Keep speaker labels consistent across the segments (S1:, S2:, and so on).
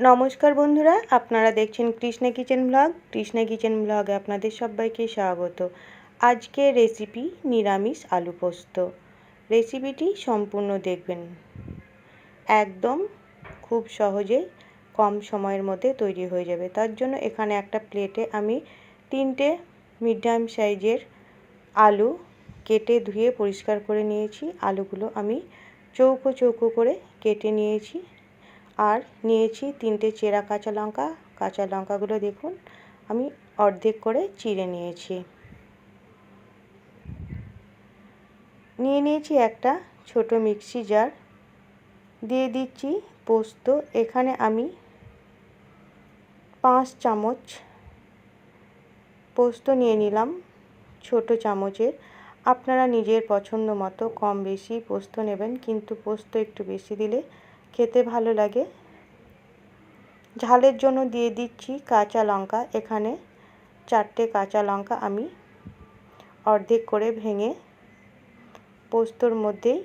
S1: নমস্কার বন্ধুরা, আপনারা দেখছেন Krishna kitchen blog. Krishna kitchen ব্লগে আপনাদের সবাইকে স্বাগত। আজকের রেসিপি নিরামিষ আলু পোস্ত। রেসিপিটি সম্পূর্ণ দেখবেন। একদম খুব সহজেই কম সময়ের মধ্যে তৈরি হয়ে যাবে। তার জন্য এখানে একটা প্লেটে আমি 3টে মিডিয়াম সাইজের আলু কেটে ধুয়ে পরিষ্কার করে নিয়েছি। আলুগুলো আমি চৌকো চৌকো করে কেটে নিয়েছি। আর নিয়েছি 3টে চেরা কাঁচা লঙ্কা। কাঁচা লঙ্কাগুলো দেখুন আমি অর্ধেক করে চিড়ে নিয়েছি। নিয়ে নিয়েছি একটা ছোট মিক্সি জার। দিয়ে দিচ্ছি পোস্ত। এখানে আমি 5 চামচ পোস্ত নিয়ে নিলাম, ছোট চামচের। আপনারা নিজের পছন্দ মতো কম বেশি পোস্ত নেবেন, কিন্তু পোস্ত একটু বেশি দিলে খেতে ভালো লাগে। ঝালের জন্য দিয়ে দিচ্ছি কাঁচা লঙ্কা। এখানে 4টে কাঁচা লঙ্কা আমি অর্ধেক করে ভেঙে পোস্তর মধ্যেই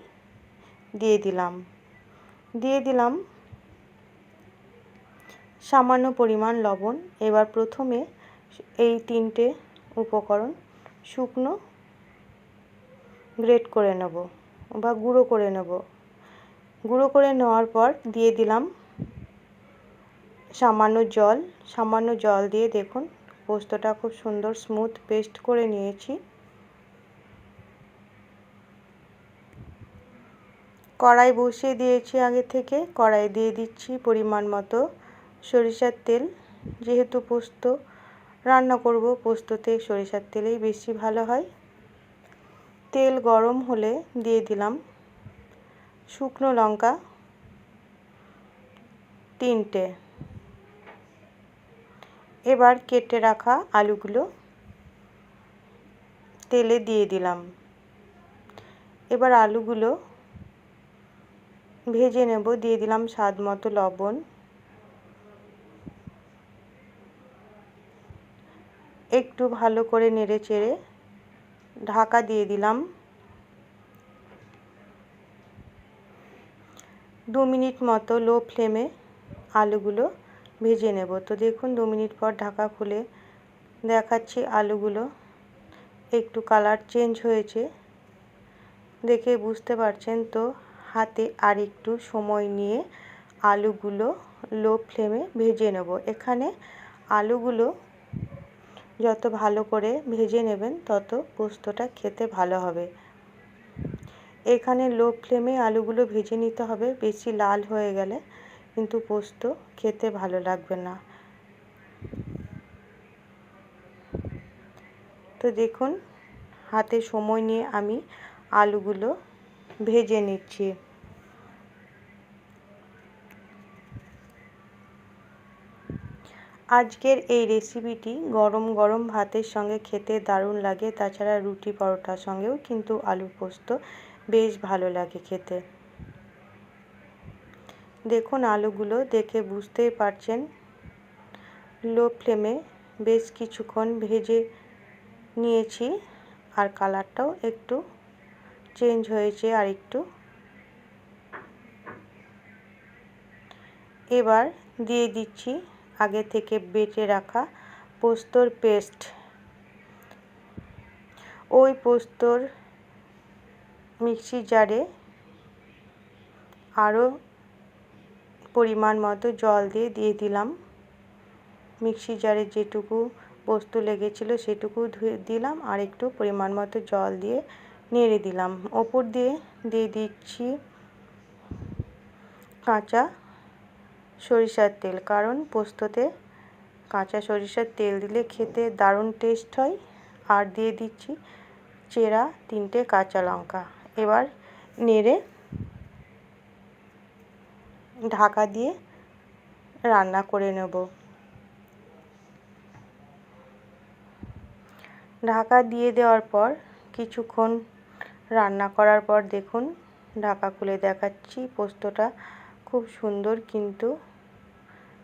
S1: দিয়ে দিলাম সামান্য পরিমাণ লবণ। এবার প্রথমে এই 3টে উপকরণ শুকনো গ্রেট করে নেব বা গুঁড়ো করে নেব। গুঁড়ো করে নেওয়ার পর দিয়ে দিলাম সামান্য জল দিয়ে দেখুন পোস্তটা খুব সুন্দর স্মুথ পেস্ট করে নিয়েছি। কড়াই বসিয়ে দিয়েছি আগে থেকে। কড়াই দিয়ে দিচ্ছি পরিমাণ মতো সরিষার তেল। যেহেতু পোস্ত রান্না করব, পোস্ততে সরিষার তেলেই বেশি ভালো হয়। তেল গরম হলে দিয়ে দিলাম শুকনো লঙ্কা 3টে। এবার কেটে রাখা আলুগুলো তেলে দিয়ে দিলাম। এবার আলুগুলো ভেজে নেব। দিয়ে দিলাম স্বাদ মতো লবণ। একটু ভালো করে নেড়ে চেড়ে ঢাকা দিয়ে দিলাম। 2 মিনিট মতো লো ফ্লেমে আলুগুলো ভেজে নেব। তো দেখুন 2 মিনিট পর ঢাকা খুলে দেখাচ্ছি আলুগুলো একটু কালার চেঞ্জ হয়েছে, দেখে বুঝতে পারছেন। তো হাতে আর একটু সময় নিয়ে আলুগুলো লো ফ্লেমে ভেজে নেব। এখানে আলুগুলো যত ভালো করে ভেজে নেবেন তত পোস্তটা খেতে ভালো হবে। এখানে লো ফ্লেমে আলুগুলো ভেজে নিতে হবে, বেশি লাল হয়ে গেলে কিন্তু পোস্ত খেতে ভালো লাগবে না। তো দেখুন হাতে সময় নিয়ে আমি আলুগুলো ভেজে নিচ্ছি। আজকের এই রেসিপিটি গরম গরম ভাতের সঙ্গে খেতে দারুণ লাগে। তাছাড়া রুটি পরোটার সঙ্গেও কিন্তু আলু পোস্ত বেশ ভালো লাগে খেতে। দেখুন আলুগুলো দেখে বুঝতেই পারছেন লো ফ্লেমে বেশ কিছুক্ষণ ভেজে নিয়েছি। আর কালারটাও একটু চেঞ্জ হয়েছে আর একটু। এবার দিয়ে দিচ্ছি আগে থেকে বেটে রাখা পোস্তর পেস্ট। ওই পোস্তর মিক্সি জারে আরও পরিমাণ মতো জল দিয়ে দিলাম। মিক্সি জারে যেটুকু পোস্ত লেগেছিল সেটুকু দিলাম আর একটু পরিমাণ মতো জল দিয়ে নেড়ে দিলাম। ওপর দিয়ে দিচ্ছি কাঁচা সরিষার তেল, কারণ পোস্ততে কাঁচা সরিষার তেল দিলে খেতে দারুণ টেস্ট হয়। আর দিয়ে দিচ্ছি চেরা 3টে কাঁচা লঙ্কা। এবার নেড়ে ঢাকা দিয়ে রান্না করে নেব। ঢাকা দিয়ে দেওয়ার পর কিছুক্ষণ রান্না করার পর দেখুন ঢাকা খুলে দেখাচ্ছি পোস্তটা খুব সুন্দর কিন্তু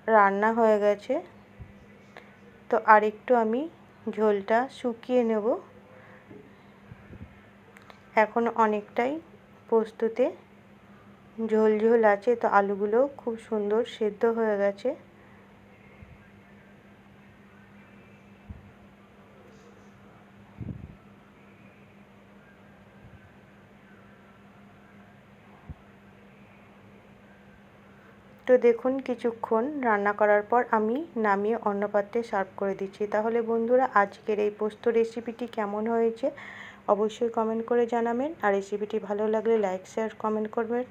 S1: রান্না হয়ে গেছে। তো আরেকটু আমি ঝোলটা শুকিয়ে নেব। এখন অনেকটাই পোস্ততে ঝোল ঝোল আছে, তো আলুগুলো খুব সুন্দর সেদ্ধ হয়ে গেছে। তো দেখুন কিছুক্ষণ রান্না করার পর আমি নামিয়ে অন্য পাত্রে সার্ভ করে দিচ্ছি। তাহলে বন্ধুরা আজকের এই পোস্ত রেসিপিটি কেমন হয়েছে অবশ্যই কমেন্ট করে জানাবেন। আর রেসিপিটি ভালো লাগলে লাইক শেয়ার কমেন্ট করবেন।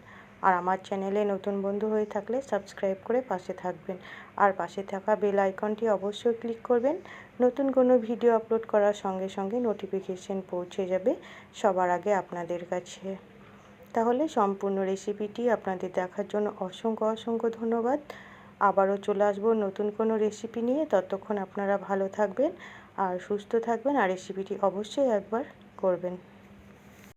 S1: আর আমার চ্যানেলে নতুন বন্ধু হয়ে থাকলে সাবস্ক্রাইব করে পাশে থাকবেন। আর পাশে থাকা বেল আইকনটি অবশ্যই ক্লিক করবেন। নতুন কোনো ভিডিও আপলোড করার সঙ্গে সঙ্গে নোটিফিকেশন পৌঁছে যাবে সবার আগে আপনাদের কাছে। তাহলে সম্পূর্ণ রেসিপিটি আপনাদের দেখার জন্য অসংখ্য ধন্যবাদ। আবারও চলে আসবো নতুন কোনো রেসিপি নিয়ে। ততক্ষণ আপনারা ভালো থাকবেন আর সুস্থ থাকবেন। আর রেসিপিটি অবশ্যই একবার করবেন।